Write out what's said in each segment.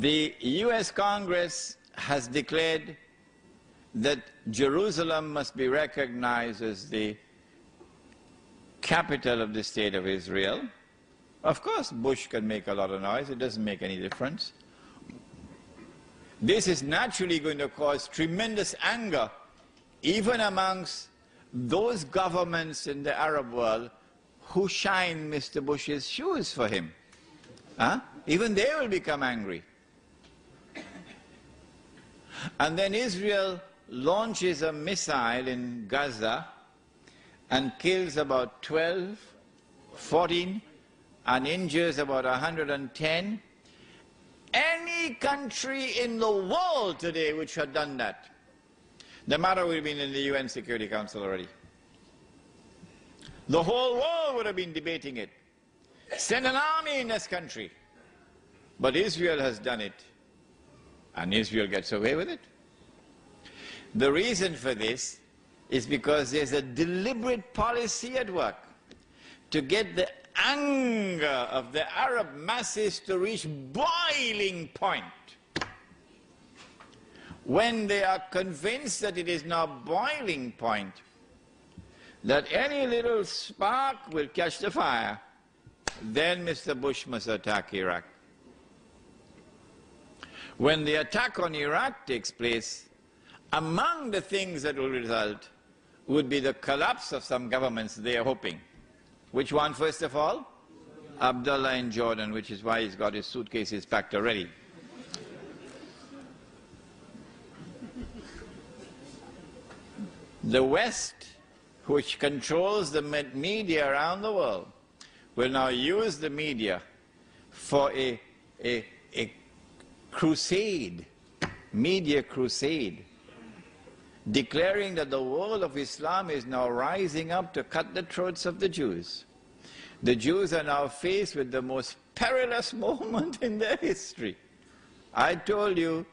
The US Congress has declared that Jerusalem must be recognized as the capital of the state of Israel. Of course, Bush can make a lot of noise. It doesn't make any difference. This is naturally going to cause tremendous anger even amongst those governments in the Arab world who shine Mr. Bush's shoes for him. Even they will become angry. And then Israel launches a missile in Gaza and kills about 12, 14, and injures about 110. Any country in the world today which had done that, the matter would have been in the UN Security Council already. The whole world would have been debating it. Send an army in this country. But Israel has done it, and Israel gets away with it. The reason for this is because there's a deliberate policy at work to get the anger of the Arab masses to reach boiling point. When they are convinced that it is now boiling point, that any little spark will catch the fire, then Mr. Bush must attack Iraq. When the attack on Iraq takes place, among the things that will result would be the collapse of some governments they are hoping. Which one, first of all? Abdullah in Jordan, which is why he's got his suitcases packed already. The West, which controls the media around the world, will now use the media for a crusade, media crusade, declaring that the world of Islam is now rising up to cut the throats of the Jews. The Jews are now faced with the most perilous moment in their history. I told you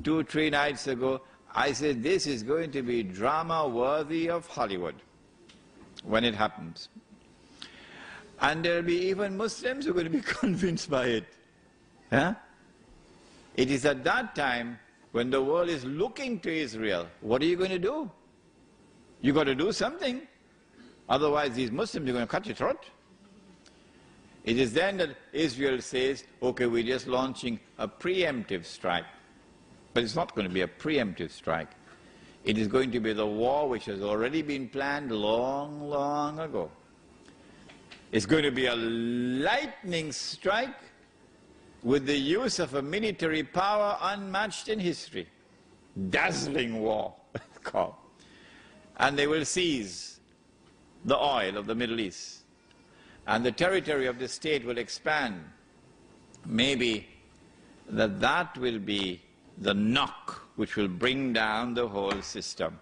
2-3 nights ago, I said this is going to be drama worthy of Hollywood when it happens. And there will be even Muslims who are going to be convinced by it. It is at that time when the world is looking to Israel. What are you going to do? You've got to do something. Otherwise these Muslims are going to cut your throat. It is then that Israel says, okay, we're just launching a preemptive strike. But it's not going to be a preemptive strike. It is going to be the war which has already been planned long, long ago. It's going to be a lightning strike with the use of a military power unmatched in history. Dazzling war, called. And they will seize the oil of the Middle East. And the territory of the state will expand. Maybe that will be the knock which will bring down the whole system,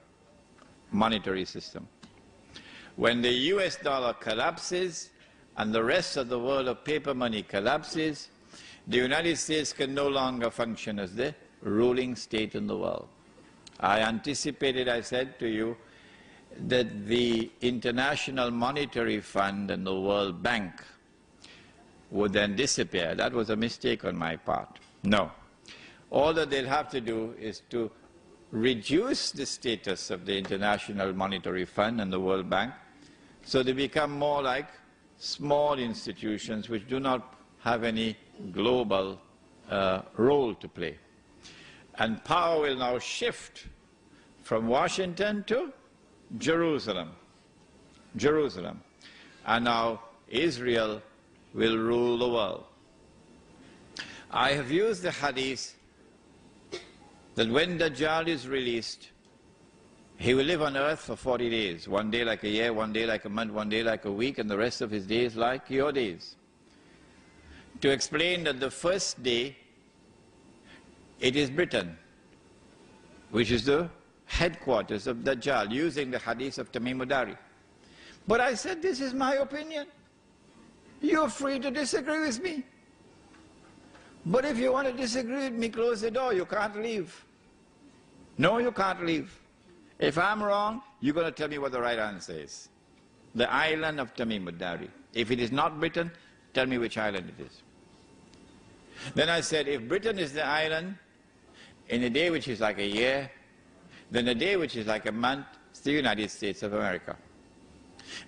monetary system. When the US dollar collapses and the rest of the world of paper money collapses, the United States can no longer function as the ruling state in the world. I anticipated, I said to you, that the International Monetary Fund and the World Bank would then disappear. That was a mistake on my part. No. All that they'll have to do is to reduce the status of the International Monetary Fund and the World Bank so they become more like small institutions which do not have any global role to play. And power will now shift from Washington to Jerusalem. And now Israel will rule the world. I have used the hadith that when Dajjal is released, he will live on earth for 40 days, one day like a year, one day like a month, one day like a week, and the rest of his days like your days. To explain that the first day, it is Britain, which is the headquarters of Dajjal, using the hadith of Tamim Dari. But I said, this is my opinion. You're free to disagree with me. But if you want to disagree with me, close the door. You can't leave. No, you can't leave. If I'm wrong, you're going to tell me what the right answer is. The island of Tamim Dari. If it is not Britain, tell me which island it is. Then I said, if Britain is the island, in a day which is like a year, then a day which is like a month, it's the United States of America.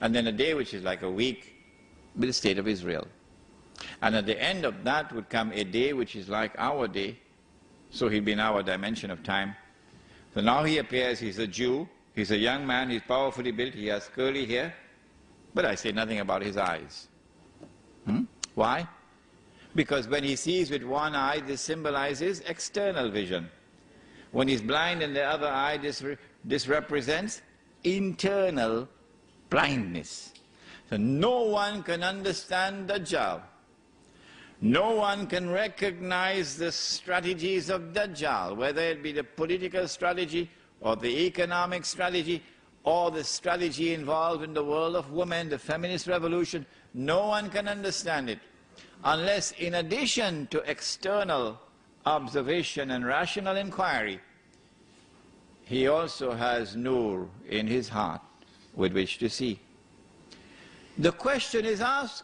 And then a day which is like a week, be the state of Israel. And at the end of that would come a day which is like our day, so he'll be in our dimension of time. So now he appears, he's a Jew, he's a young man, he's powerfully built, he has curly hair, but I say nothing about his eyes. Why? Because when he sees with one eye, this symbolizes external vision. When he's blind in the other eye, this represents internal blindness. So no one can understand Dajjal. No one can recognize the strategies of Dajjal, whether it be the political strategy or the economic strategy or the strategy involved in the world of women, the feminist revolution. No one can understand it unless, in addition to external observation and rational inquiry, he also has nur in his heart with which to see. The question is asked,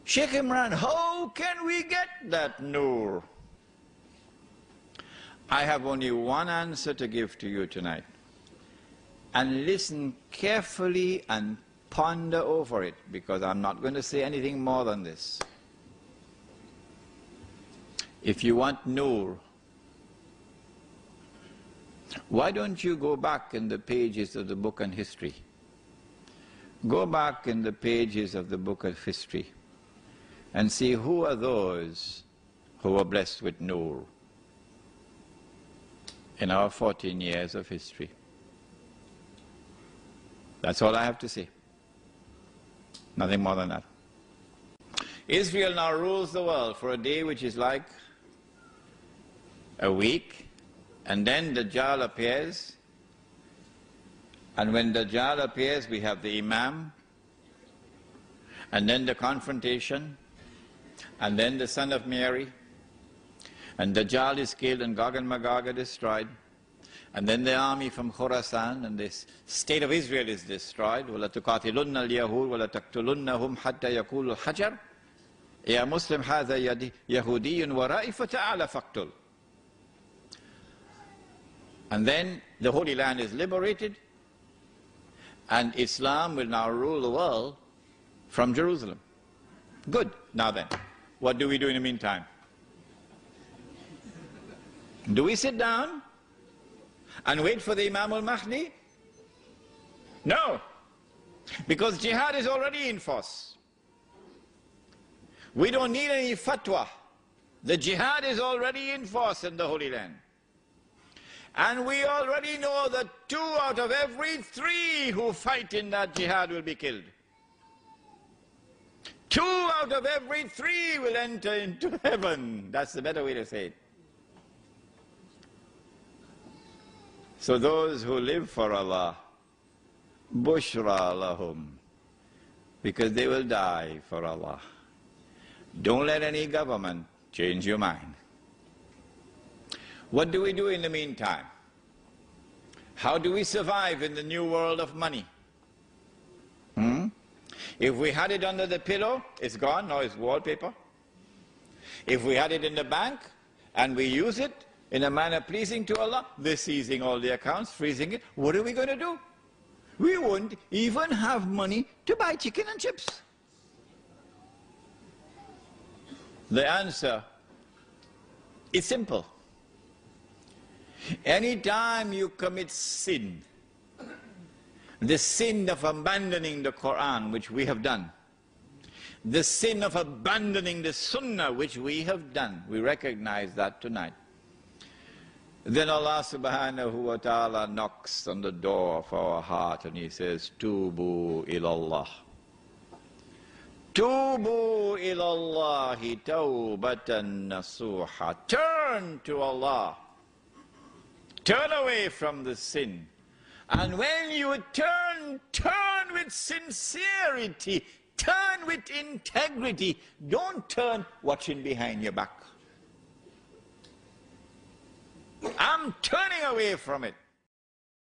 Sheikh Imran, how can we get that nur? I have only one answer to give to you tonight. And listen carefully and ponder over it, because I'm not going to say anything more than this. If you want nur, why don't you go back in the pages of the book on history? Go back in the pages of the book of history and see who are those who were blessed with nur in our 14 years of history. That's all I have to say. Nothing more than that. Israel now rules the world for a day which is like a week, and then Dajjal appears. And when Dajjal appears, we have the Imam, and then the confrontation, and then the son of Mary, and Dajjal is killed and Gog and Magog are destroyed, and then the army from Khurasan and the state of Israel is destroyed. وَلَا تُقَاتِلُنَّ الْيَهُودَ وَلَا تَقْتُلُنَّهُمْ حَتَّى يَقُولُوا الْحَجَرُ يَا مُسْلِمْ هَذَا يَهُودِيٌّ وَرَائِي فَتَعَالَ فَاقْتُلْ. And then the Holy Land is liberated, and Islam will now rule the world from Jerusalem. Good. Now then, what do we do in the meantime? Do we sit down and wait for the Imam al-Mahdi? No. Because jihad is already in force. We don't need any fatwa. The jihad is already in force in the Holy Land. And we already know that 2 out of every 3 who fight in that jihad will be killed. 2 out of every 3 will enter into heaven. That's the better way to say it. So those who live for Allah, bushra lahum, because they will die for Allah. Don't let any government change your mind. What do we do in the meantime? How do we survive in the new world of money? If we had it under the pillow, it's gone, now it's wallpaper. If we had it in the bank and we use it in a manner pleasing to Allah, they're seizing all the accounts, freezing it. What are we going to do? We won't even have money to buy chicken and chips. The answer is simple. Anytime you commit sin, the sin of abandoning the Quran, which we have done, the sin of abandoning the Sunnah, which we have done, we recognize that tonight. Then Allah subhanahu wa ta'ala knocks on the door of our heart and He says, Tubu ilallah. Tubu ilallahi tawbatan nasuha. Turn to Allah. Turn away from the sin. And when you turn, turn with sincerity. Turn with integrity. Don't turn watching behind your back. I'm turning away from it.